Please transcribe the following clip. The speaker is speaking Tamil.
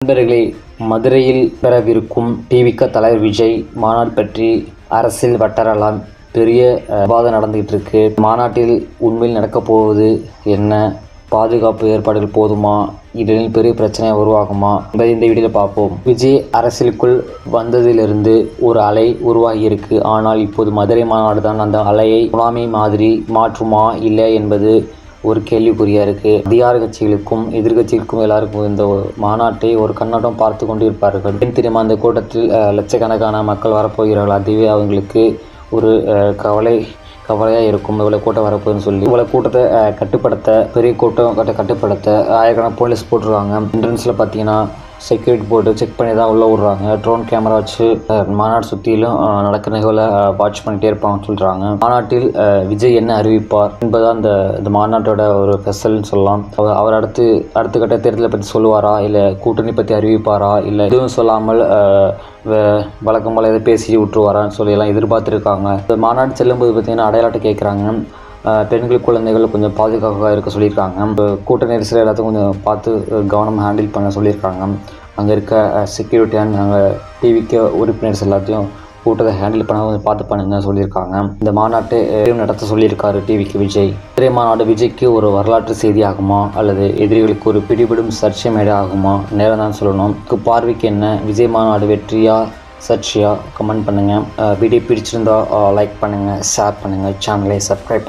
நண்பர்களே, மதுரையில் பெறவிருக்கும் டிவிக தலைவர் விஜய் மாநாடு பற்றி அரசியல் வட்டாரெல்லாம் பெரிய விவாதம் நடந்துகிட்டு இருக்கு. மாநாட்டில் உண்மையில் நடக்கப் போவது என்ன? பாதுகாப்பு ஏற்பாடுகள் போதுமா? இதில் பெரிய பிரச்சனை உருவாகுமா என்பதை இந்த வீடியோவில் பார்ப்போம். விஜய் அரசியலுக்குள் வந்ததிலிருந்து ஒரு அலை உருவாகி இருக்கு. ஆனால் இப்போது மதுரை மாநாடு தான் அந்த அலையை சுனாமி மாதிரி மாற்றுமா இல்லை என்பது ஒரு கேள்விக்குறியா இருக்கு. அதிகார கட்சிகளுக்கும் எதிர்கட்சிகளுக்கும் எல்லாருக்கும் இந்த மாநாட்டை ஒரு கண்ணோட்டம் பார்த்து கொண்டு இருப்பார்கள். ஏன் தெரியுமா? அந்த கூட்டத்தில் லட்சக்கணக்கான மக்கள் வரப்போகிறார்கள். அதுவே அவங்களுக்கு ஒரு கவலையாக இருக்கும். இவ்வளோ கூட்டம் வரப்போகுதுன்னு சொல்லி இவ்வளோ கூட்டத்தை கட்டுப்படுத்த பெரிய கூட்டம் கட்டுப்படுத்த ஆயிரக்கணக்கான போலீஸ் போட்டுருவாங்க. என்ட்ரன்ஸில் பார்த்தீங்கன்னா செக்யூரிட்டி போட்டு செக் பண்ணி தான் உள்ளே விட்றாங்க. ட்ரோன் கேமரா வச்சு மாநாடு சுற்றிலும் நடக்கிற நிகழ்வை வாட்ச் பண்ணிகிட்டே இருப்பாங்கன்னு சொல்கிறாங்க. மாநாட்டில் விஜய் என்ன அறிவிப்பார் என்பதுதான் இந்த மாநாட்டோட ஒரு ஸ்பெஷல்னு சொல்லலாம். அவர் அடுத்த கட்ட தேர்தலை பற்றி சொல்லுவாரா, இல்லை கூட்டணி பற்றி அறிவிப்பாரா, இல்லை எதுவும் சொல்லாமல் வழக்கம் போல எதை பேசி விட்டுருவாரான்னு சொல்லி எல்லாம் எதிர்பார்த்துருக்காங்க. இந்த மாநாடு செல்லும்போது பார்த்தீங்கன்னா அடையாளத்தை கேட்குறாங்க. பெண்கள் குழந்தைகள் கொஞ்சம் பாதுகாப்பாக இருக்க சொல்லியிருக்காங்க. கூட்ட நெரிசல் எல்லாத்தையும் கொஞ்சம் பார்த்து கவனமாக ஹேண்டில் பண்ண சொல்லியிருக்காங்க. அங்கே இருக்க செக்யூரிட்டி அண்ட் அங்கே டிவிக்கு உறுப்பினர்ஸ் எல்லாத்தையும் கூட்டத்தை ஹேண்டில் பண்ண கொஞ்சம் பார்த்து பண்ணுங்க சொல்லியிருக்காங்க. இந்த மாநாட்டை நடத்த சொல்லியிருக்காரு டிவிக்கு விஜய். மதுரை மாநாடு விஜய்க்கு ஒரு வரலாற்று செய்தி ஆகுமா, அல்லது எதிரிகளுக்கு ஒரு பிடிபடும் சர்ச்சை மேடை ஆகுமா? நேரம் தான் சொல்லணும். பார்வைக்கு என்ன? விஜய் மாநாடு வெற்றியா சர்ச்சையா? கமெண்ட் பண்ணுங்கள். வீடியோ பிடிச்சிருந்தா லைக் பண்ணுங்கள், ஷேர் பண்ணுங்கள், சேனலை சப்ஸ்கிரைப் பண்ணுங்கள்.